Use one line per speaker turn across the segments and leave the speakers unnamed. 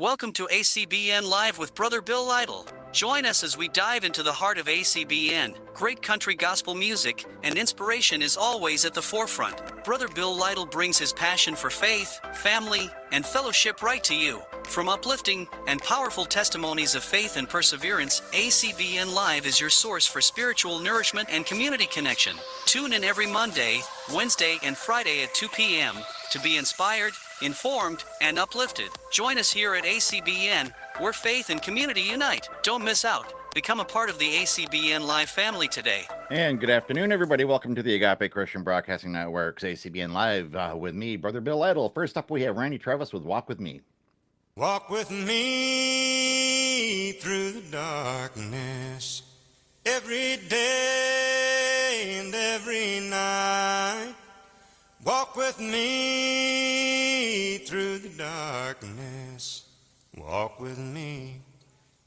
Welcome to ACBN Live with Brother Bill Lytle. Join us as we dive into the heart of ACBN. Great country gospel music and inspiration is always at the forefront. Brother Bill Lytle brings his passion for faith, family, and fellowship right to you. From uplifting and powerful testimonies of faith and perseverance, ACBN Live is your source for spiritual nourishment and community connection. Tune in every Monday, Wednesday, and Friday at 2 p.m. to be inspired, informed, and uplifted. Join us here at ACBN, where faith and community unite. Don't miss out. Become a part of the ACBN Live family today.
And good afternoon, everybody. Welcome to the Agape Christian Broadcasting Network's ACBN Live with me, Brother Bill Lytle. First up, we have Randy Travis with Walk With Me.
Walk with me through the darkness every day and every night. Walk with me through the darkness. Walk with me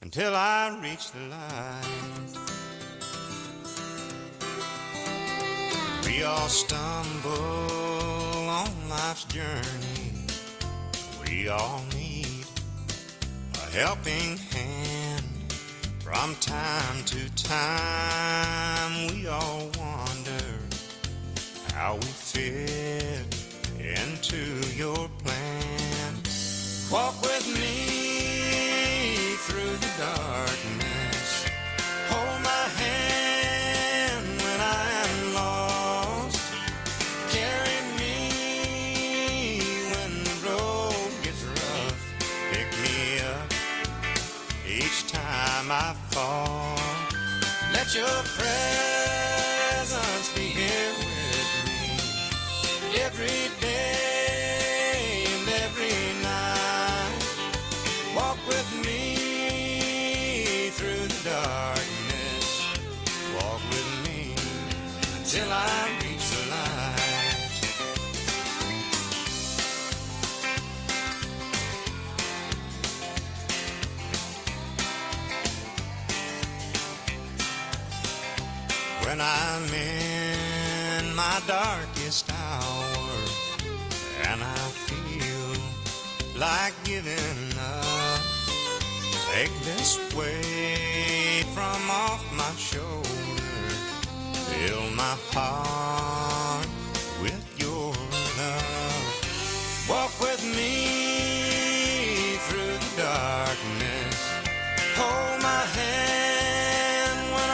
until I reach the light. We all stumble on life's journey. We all need a helping hand. From time to time we all wonder how we fit into your plan. Walk with me through the darkness. Hold my hand when I am lost. Carry me when the road gets rough. Pick me up each time I fall. Let your presence be here with me every day and every night. Walk with me through the darkness. Walk with me until I reach the light. When I'm in my darkest hour and I feel like giving up, take this weight from off my shoulder. Fill my heart with your love. Walk with me through the darkness. Hold my hand when I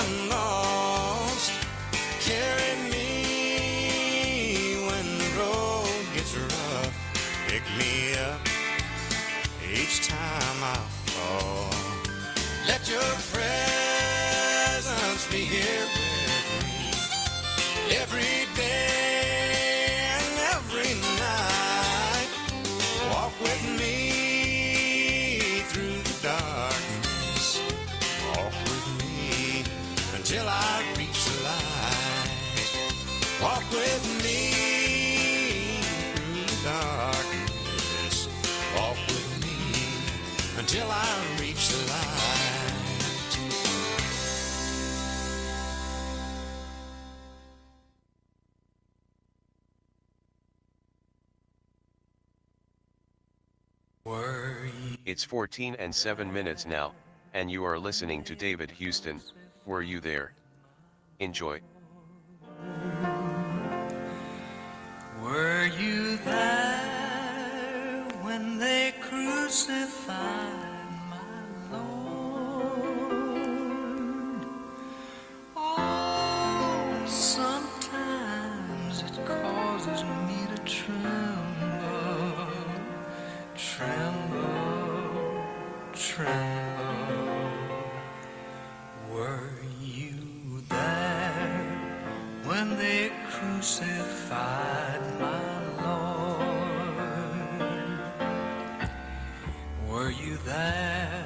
am lost. Carry me when the road gets rough. Pick me up each time I fall. Let your presence be here with me every day and every night. Walk with me through the darkness. Walk with me until I reach the light. Walk with me through the darkness. Walk with me until I reach the light.
It's 14 and 7 minutes now, and you are listening to David Houston. Were you there? Enjoy.
Were you there when they crucified my Lord? Oh, sometimes it causes me to tremble, tremble, tremble. Were you there when they crucified my Lord? Were you there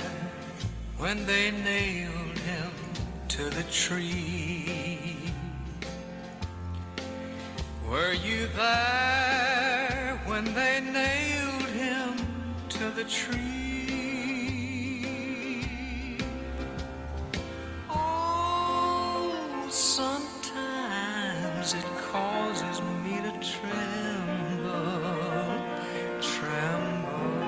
when they nailed him to the tree? Were you there when they nailed him to the tree? Oh, sometimes it causes me to tremble, tremble,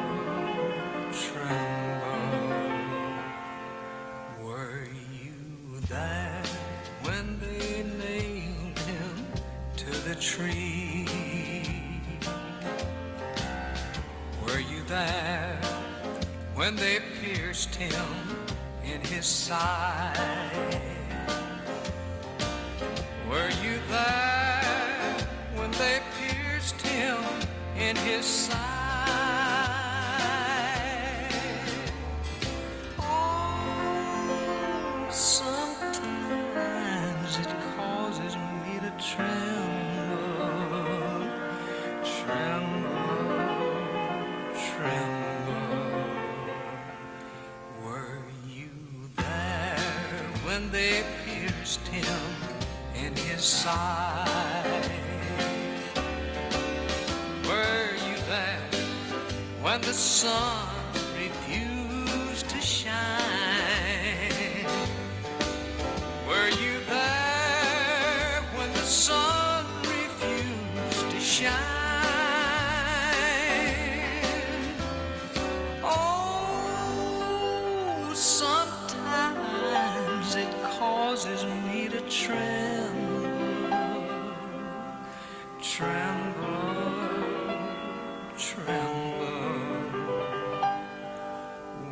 there when they pierced him in his side? Were you there when they pierced him in his side? Oh, sometimes it causes me to tremble, tremble. Were you there when they pierced him in his side? Were you there when the sun refused to shine? Were you there when the sun refused to shine? Oh, sometimes it causes me to tremble, tremble.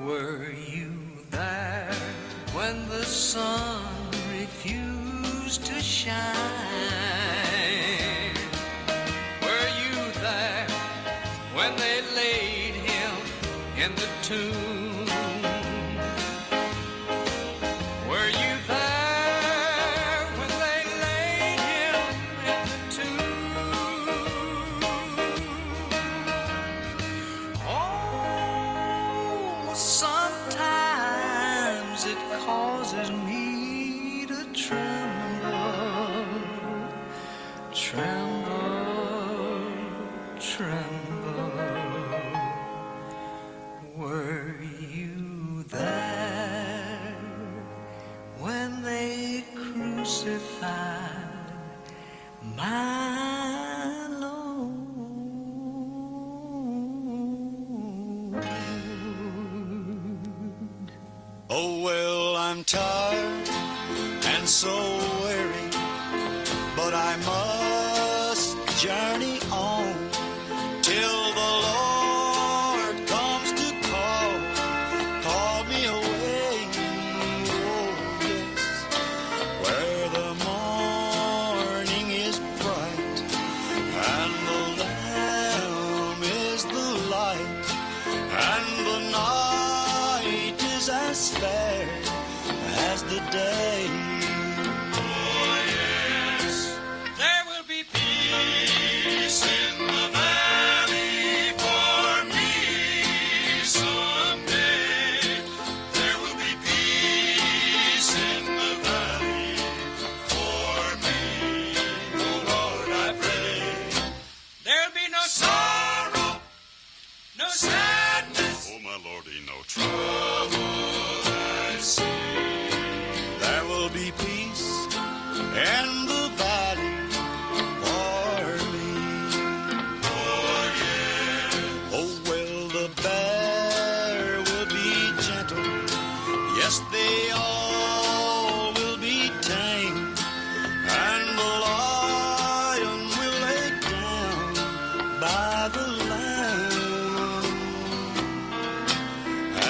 Were you there when the sun refused to shine? Were you there when they laid him in the tomb? Were you there when they laid him in the tomb? Oh, sometimes it causes me to tremble, tremble. Were you there when they crucified my Lord?
Oh, well, I'm tired and so weary, but I must journey on till the Lord comes to call me away. Oh, yes, where the morning is bright and the Lamb is the light, and the night is as fair as the day.
Oh, yes, there will be peace in the valley for me someday. There will be peace in the valley for me. Oh, Lord, I pray. There'll be no sorrow, no sadness.
Oh, my Lordy, no trouble I see. There will be peace in the valley for me. Oh, yeah. Oh, well, the bear will be gentle. Yes, they all will be tame. And the lion will lay down by the lamb.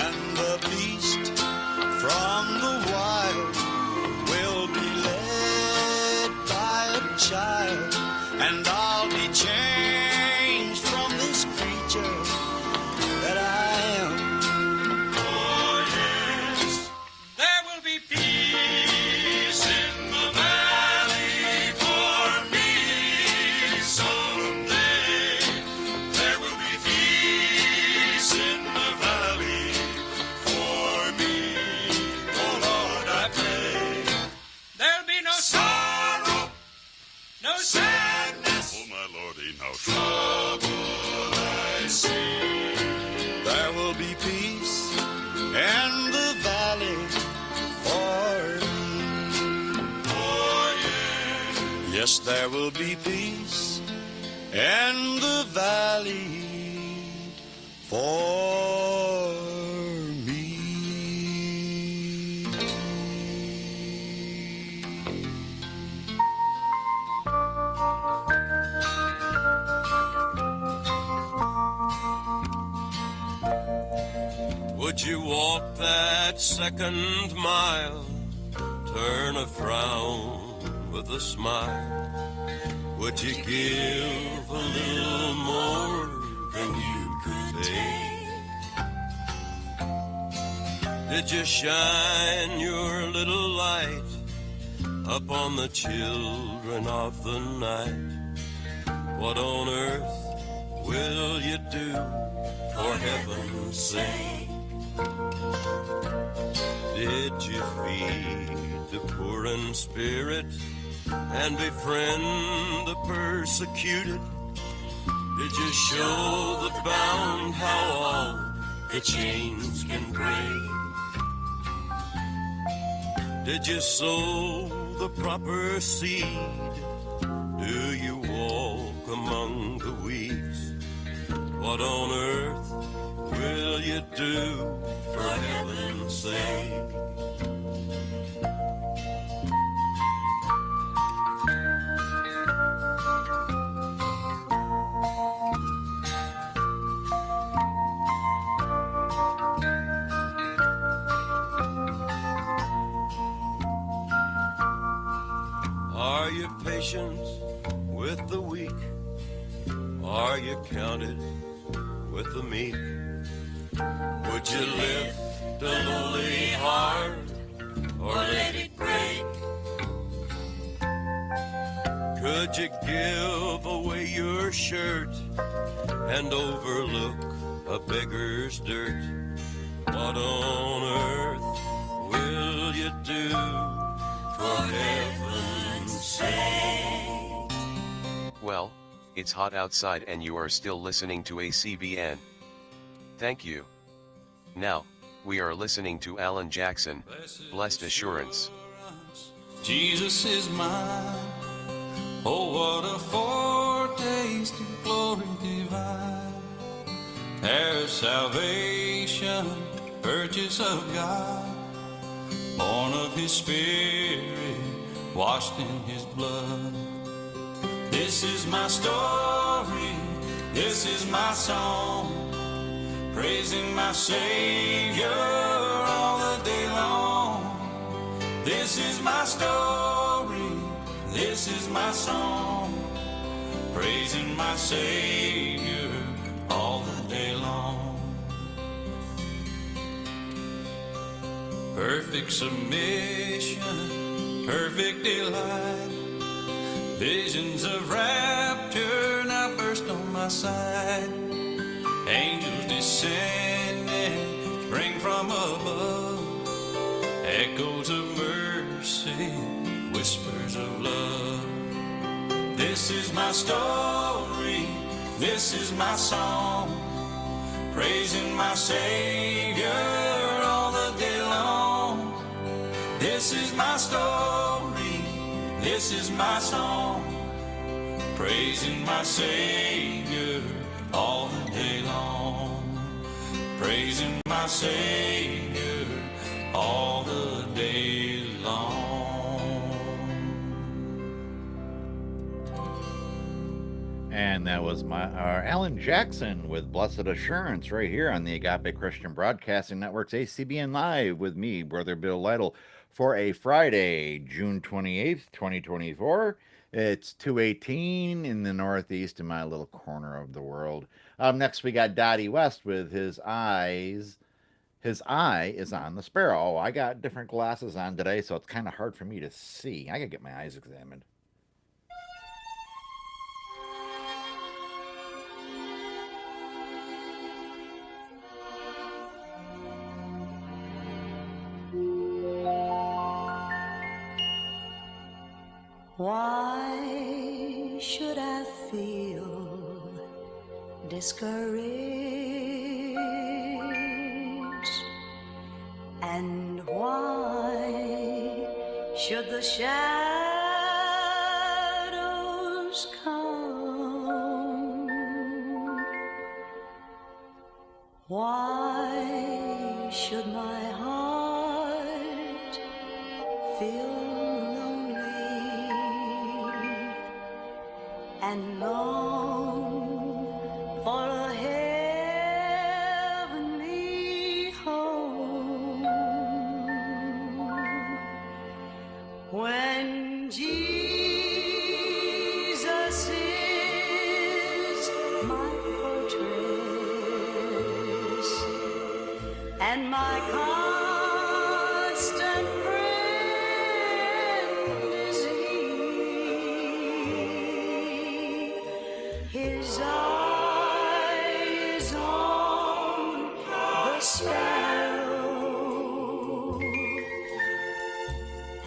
And the beast from the wild will be led by a child. And I'll be changed from this creature that I am.
Oh, yes, there will be peace in the valley for me someday. There will be peace in the valley for me. Oh, Lord, I pray. There'll be no sorrow, no sadness.
Oh, my Lordy, no trouble I see. There will be peace in the valley for me.
Oh, yeah.
Yes, there will be peace in the valley for me. Would you walk that second mile? Turn a frown with a smile. Would you give a little more than you could take? Did you shine your little light up on the children of the night? What on earth will you do for heaven's sake? Did you feed the poor in spirit and befriend the persecuted? Did you show the bound how all the chains can break? Did you sow the proper seed? Do you walk among the weeds? What on earth will you do for heaven's sake? Are you patient with the weak? Are you counted with the meek? Would you lift a lowly heart or let it break? Could you give away your shirt and overlook a beggar's dirt? What on earth will you do for heaven's sake?
Well, it's hot outside and you are still listening to ACBN. Thank you. Now, we are listening to Alan Jackson, Blessed Assurance.
Jesus is mine. Oh, what a foretaste of glory divine. There's salvation, purchase of God, born of His Spirit, washed in His blood. This is my story, this is my song, praising my Savior all the day long. This is my story, this is my song, praising my Savior all the day long. Perfect submission, perfect delight, visions of rapture now burst on my sight. Angels descending, spring from above, echoes of mercy, whispers of love. This is my story, this is my song, praising my Savior all the day long. This is my story, this is my song, praising my Savior all the day long. Praising my Savior all the day long.
And that was Alan Jackson with Blessed Assurance right here on the Agape Christian Broadcasting Network's ACBN Live with me, Brother Bill Lytle, for a Friday, June 28th, 2024. It's 2:18 in the Northeast in my little corner of the world. Next, we got Dottie West with His eye is on the sparrow. Oh, I got different glasses on today, so it's kind of hard for me to see. I gotta get my eyes examined.
Why should I feel discouraged? And why should the shadows come? Why should my heart feel and long for a heavenly home? And Jesus is my fortress and my constant friend is He. His eye is on the sparrow,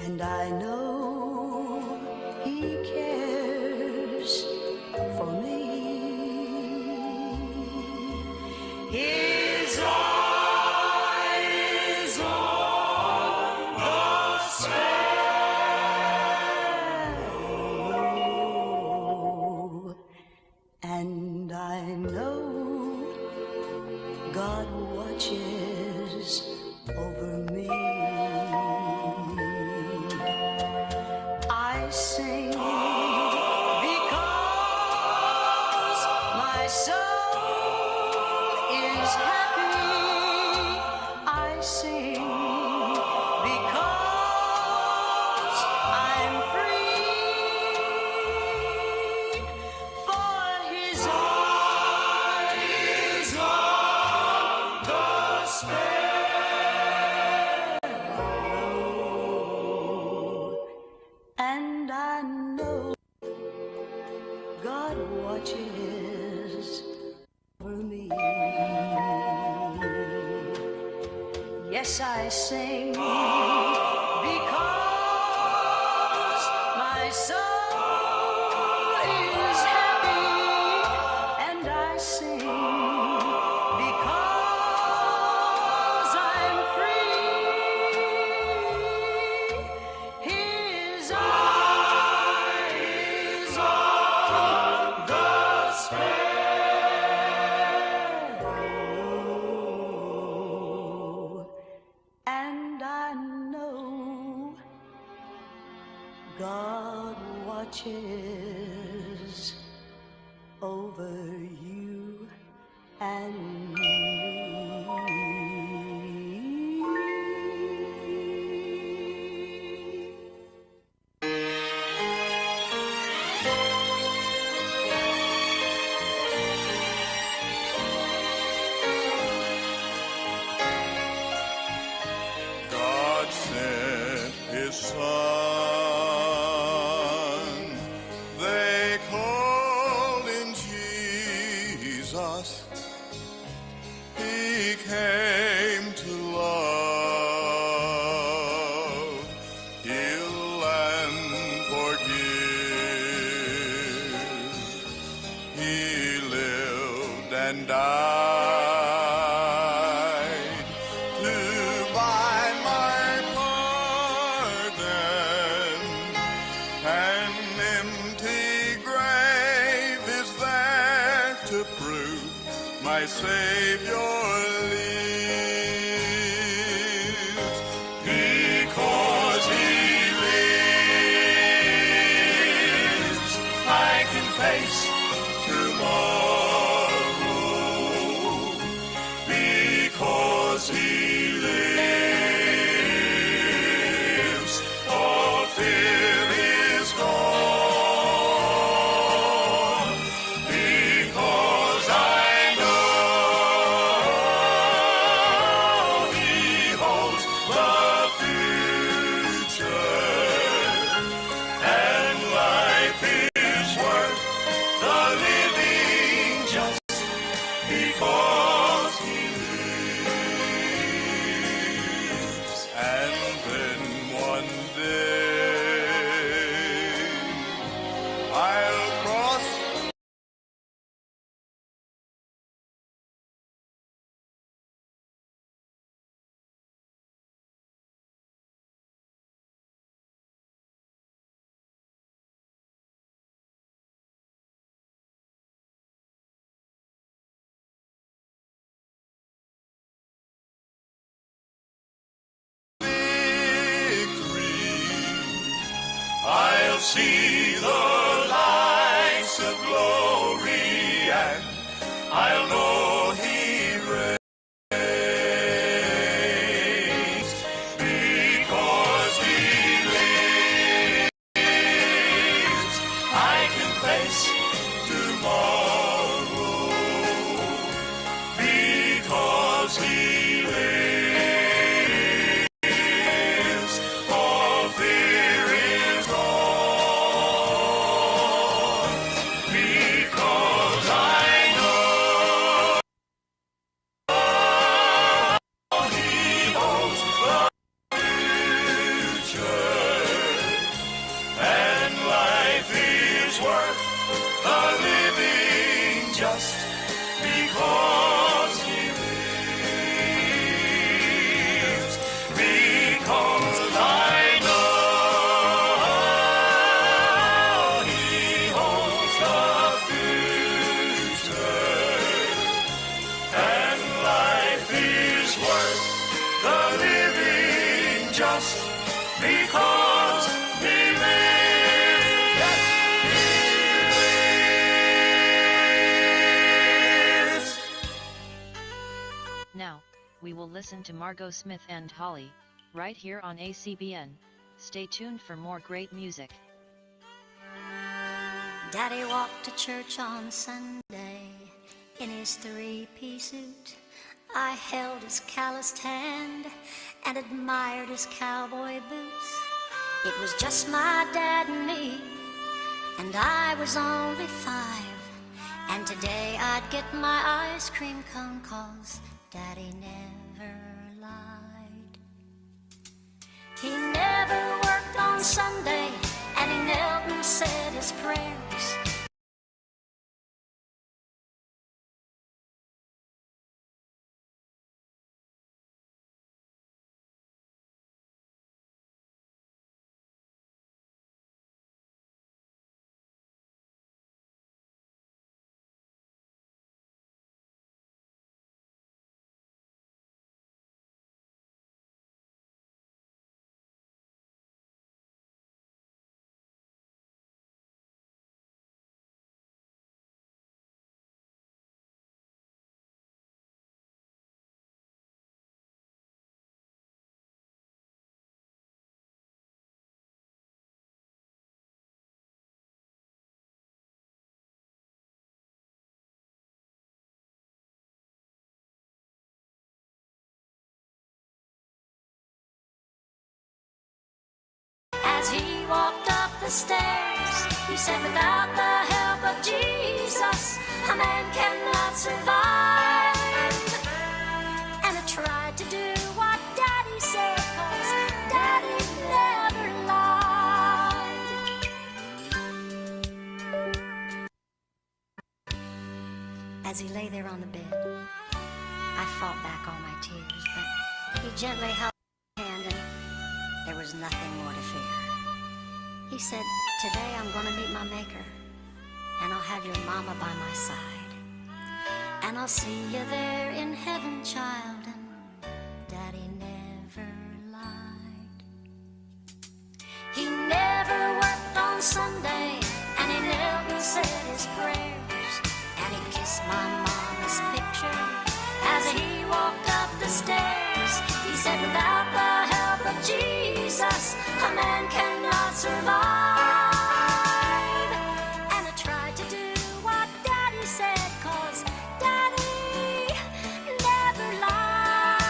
and I know He cares for me. His eye is on the sparrow, and I know God watches over me. I sing because my soul is happy. I sing because I'm free. For His eyes on the sparrow, and I know God watches over me. Yes, I sing because my soul is happy, and I sing because I'm free. His eyes on the sparrow, and I know God watches over you and me.
God sent His Son. They called Him Jesus. He came to love, heal, and forgive. He lived and died to buy my pardon. An empty grave is there to prove my Savior lives. Because He lives, I can face tomorrow. Because He lives, all fear is gone. Because I know He holds the future, and life is worth the living just because He lives. And then one day I'll cross I'll see the lights of glory, and I'll know He reigns, because He lives. the living just because he lives. Yes, he lives.
Now, we will listen to Margot Smith and Holly, right here on ACBN. Stay tuned for more great music.
Daddy walked to church on Sunday in his three-piece suit. I held his calloused hand and admired his cowboy boots. It was just my dad and me, and I was only 5. And today I'd get my ice cream cone 'cause Daddy never lied. He never worked on Sunday, and he knelt and said his prayers. As he walked up the stairs, he said, without the help of Jesus, a man cannot survive. And I tried to do what Daddy said, 'cause Daddy never lied. As he lay there on the bed, I fought back all my tears, but he gently held my hand and there was nothing more to fear. He said, today I'm gonna meet my maker, and I'll have your mama by my side. And I'll see you there in heaven, child, and Daddy never lied. He never worked on Sunday, and he never said his prayers. And he kissed my mama's picture as he walked up the stairs. He said, without the help of Jesus, a man cannot survive. And I tried to do what Daddy said, 'cause Daddy never lied.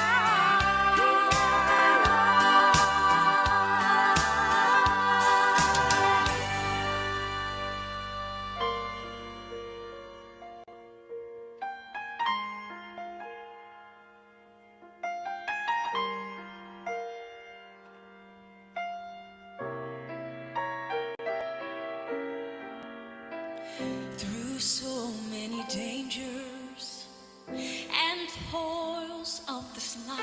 He never lied.
Through so many dangers and toils of this life,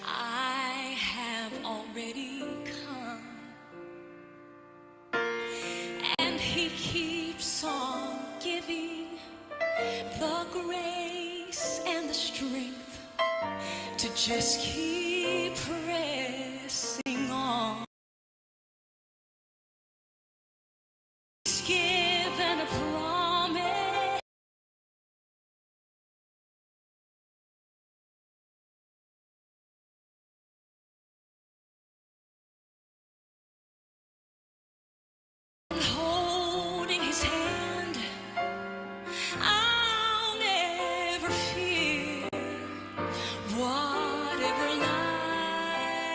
I have already come, and he keeps on giving the grace and the strength to just keep pressing on. Given a promise, holding his hand, I'll never fear whatever lies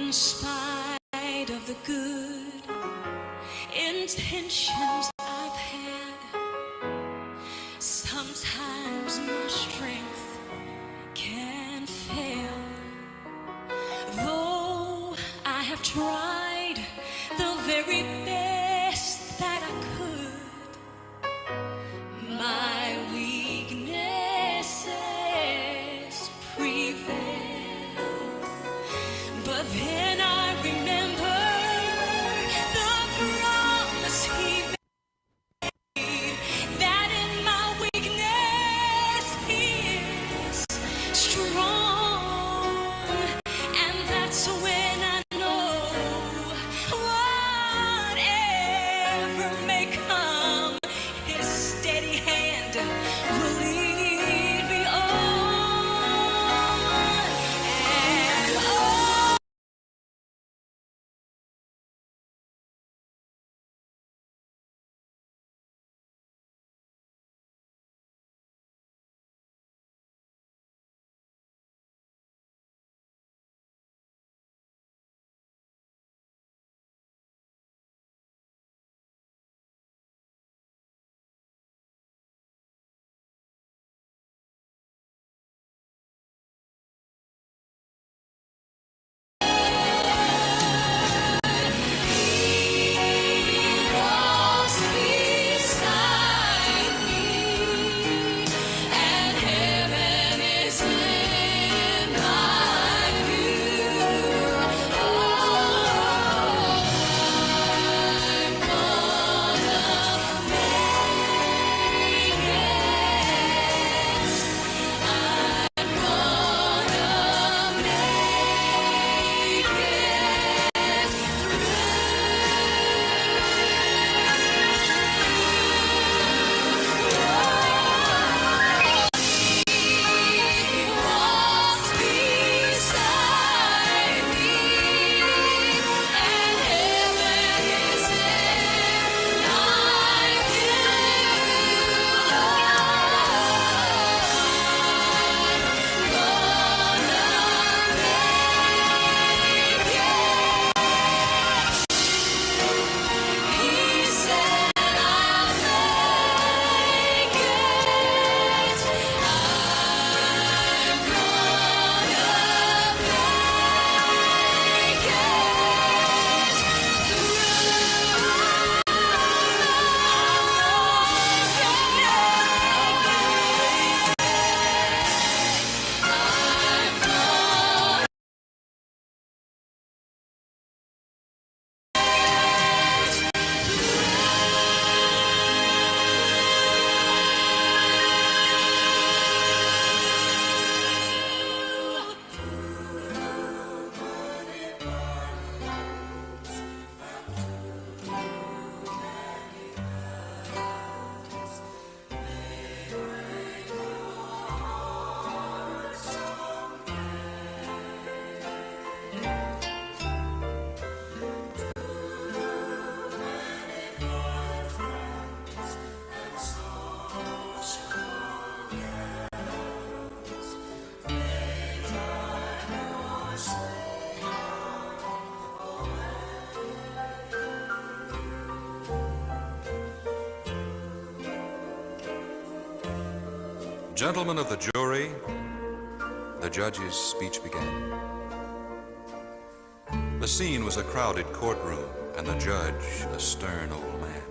In spite of the good intentions I've had, sometimes my strength can fail. Though I have tried the very best that I could, my weaknesses prevail. But then I remember the promise he made, that in my weakness he is strong. And that's when I know whatever may come, his steady hand will lead me on. And oh, walks beside me, and heaven is in my view. Oh, I'm gonna make it. I'm gonna make it He walks beside me, and heaven is in my view. He said I'll make it. I'm
Gentlemen of the jury, the judge's speech began. The scene was a crowded courtroom, and the judge a stern old man.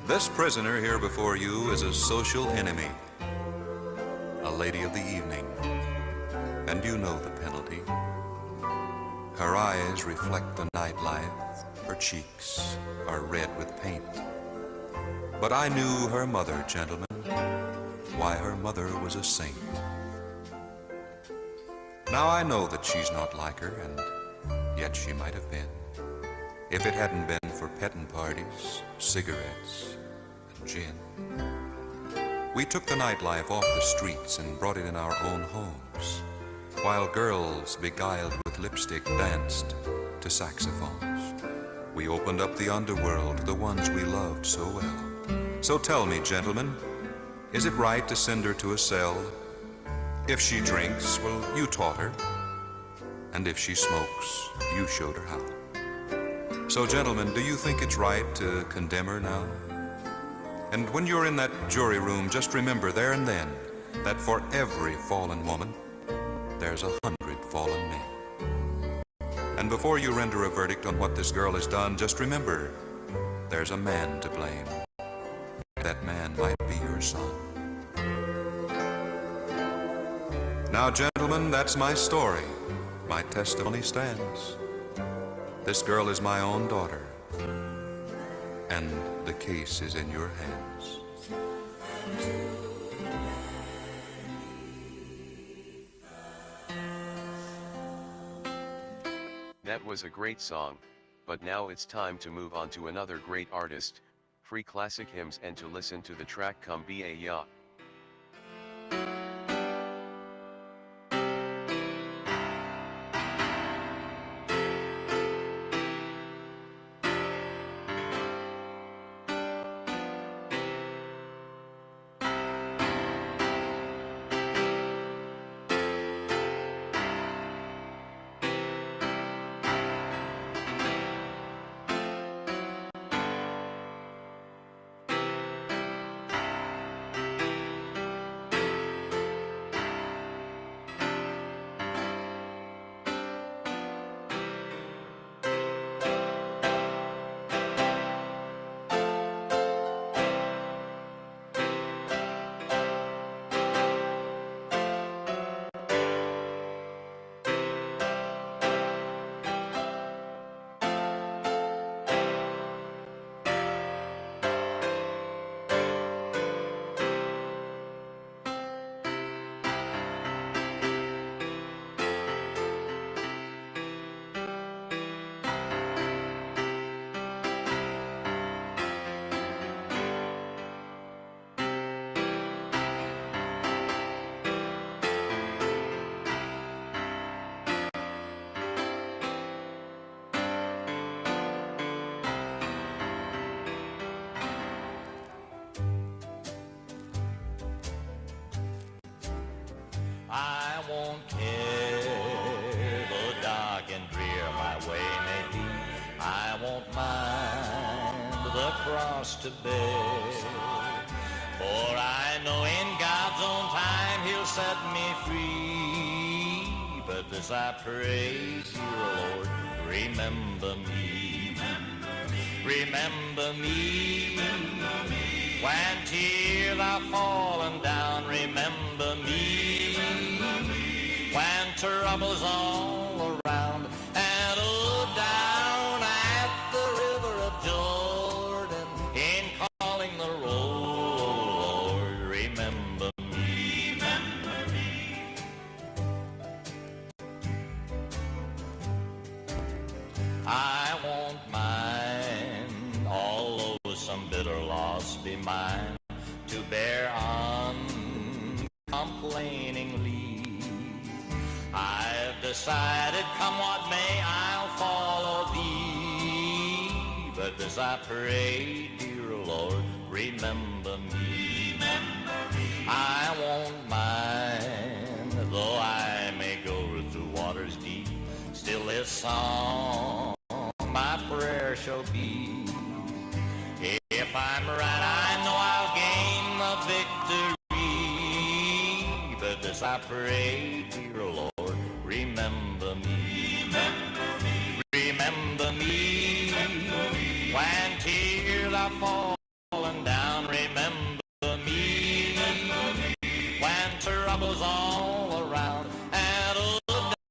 This prisoner here before you is a social enemy, a lady of the evening, and you know the penalty. Her eyes reflect the nightlife, her cheeks are red with paint. But I knew her mother, gentlemen, why her mother was a saint. Now I know that she's not like her, and yet she might have been, if it hadn't been for petting parties, cigarettes, and gin. We took the nightlife off the streets and brought it in our own homes, while girls beguiled with lipstick danced to saxophones. We opened up the underworld to the ones we loved so well. So tell me, gentlemen, is it right to send her to a cell? If she drinks, well, you taught her. and if she smokes, you showed her how. So, gentlemen, do you think it's right to condemn her now? And when you're in that jury room, just remember there and then that for every fallen woman, there's 100 fallen men. And before you render a verdict on what this girl has done, just remember, there's a man to blame. That man might be your son. Now, gentlemen, that's my story. My testimony stands. This girl is my own daughter, and the case is in your hands.
That was a great song, but now it's time to move on to another great artist, free classic hymns, and to listen to the track Come Be a Ya.
I won't care though dark and drear my way may be. I won't mind the cross to bear, for I know in God's own time He'll set me free. But this I pray, dear Lord, remember me. Remember me. When tears are falling down, remember me. When trouble's all around, and oh, down at the river of Jordan, in calling the roll, Lord, remember me. Remember me. I won't mind, although some bitter loss be mine, to bear uncomplainingly. I've decided, come what may, I'll follow thee. But as I pray, dear Lord, remember me. I won't mind, though I may go through waters deep, still this song my prayer shall be. If I'm right, I know I'll gain the victory. But this I pray, dear Lord, remember me. Remember me. When tears are falling down, remember me. When trouble's all around, and oh,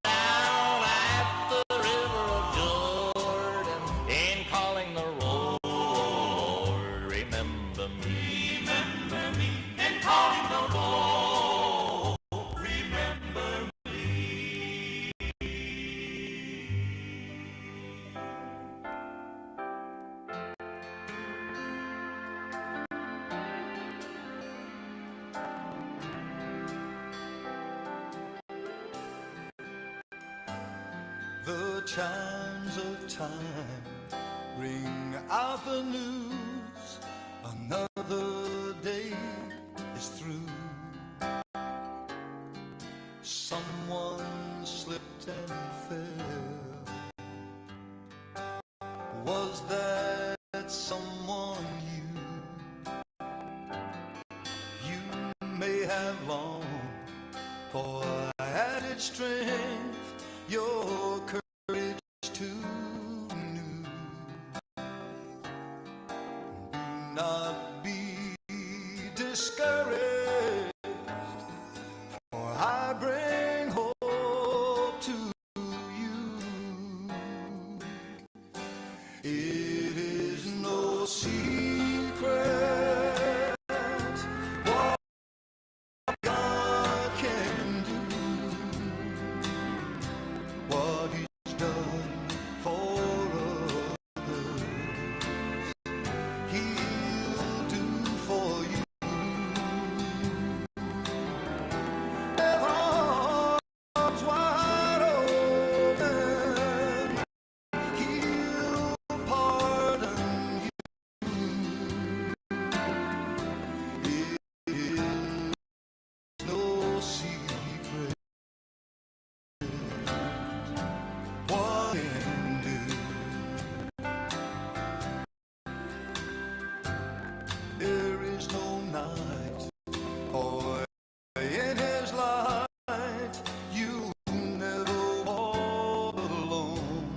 down at the river of Jordan, in calling the roll, Lord, remember me. In calling the roll, remember me.
The chimes of time ring out the news. Another day is through. Someone slipped fell. Was that someone you may have longed for added strength, your courage too new. Do not be discouraged, for I bring hope to you. It is no secret what God can do, what He's done for others, He'll do for you. With arms wide open, He'll pardon you. It is no secret what He can do. There is no night or in His light you never walk alone.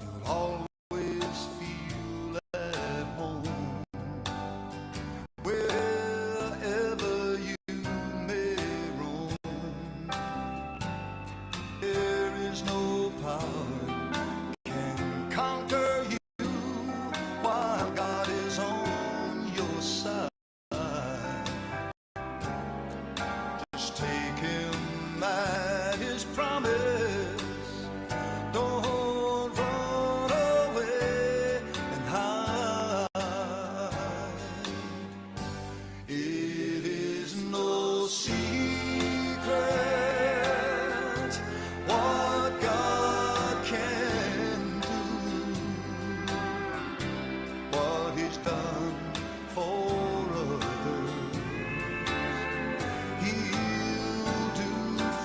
You'll always feel at home wherever you may roam. There is no power can conquer you while God is on your side. Just take Him at His promise. Don't run away and hide. It is no secret what God can do, what He's done for others, He'll do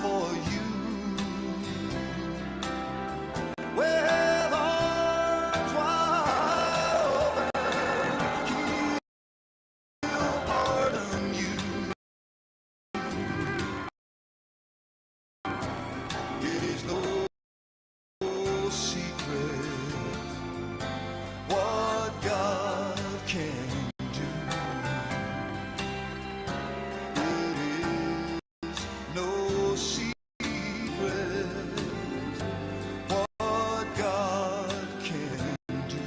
for you. With arms wide open, He'll pardon you. It is no secret what God can do. It is no secret what God can do.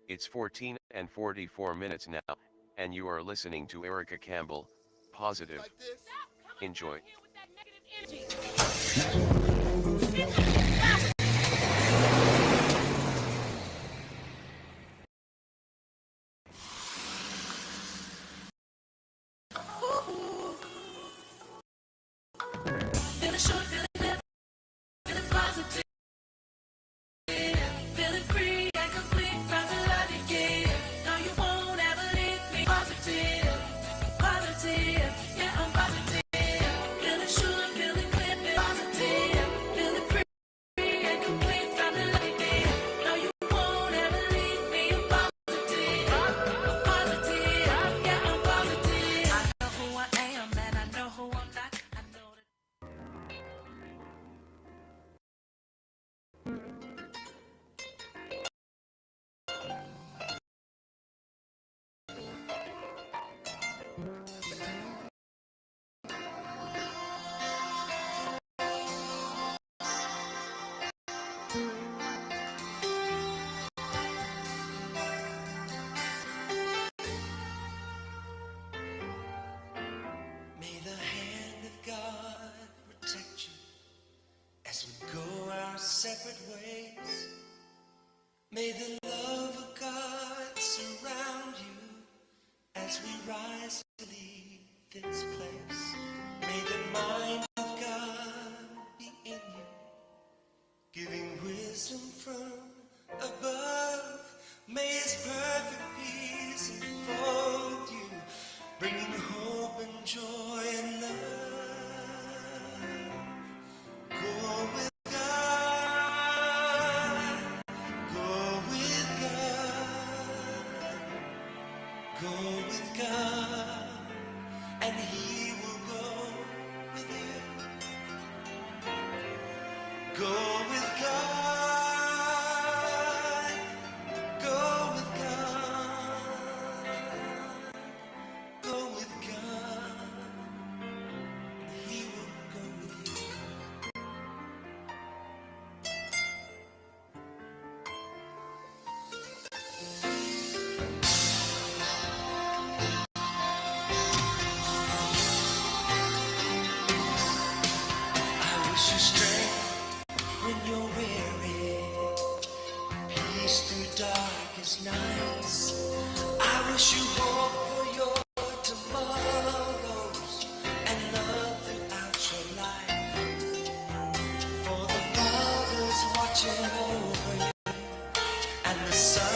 It's 14 and 44 minutes now, and you are listening to Erica Campbell, Positive. Enjoy.
Feeling short, feeling left, feeling positive. Feeling free and complete from the love you give. No, you won't ever leave me. Positive, positive, yeah, I'm positive. Feeling sure, feeling clear, feeling positive. Feeling free and complete from the love you give. No, you won't ever leave me. I'm positive, positive, yeah, I'm positive. I know who I am and I know who I'm not. I know that.
May the hand of God protect you as we go our separate ways. May the love of God surround you as we rise to leave this place. May the mind of God be in you, giving wisdom from above. Go with God, and He will go with you. Go with God, go with God, go with God, and He will go with you. I wish you strength when you're weary, peace through darkest nights. I wish you hope for your tomorrows and love throughout your life. For the Father's watching over you, and the Son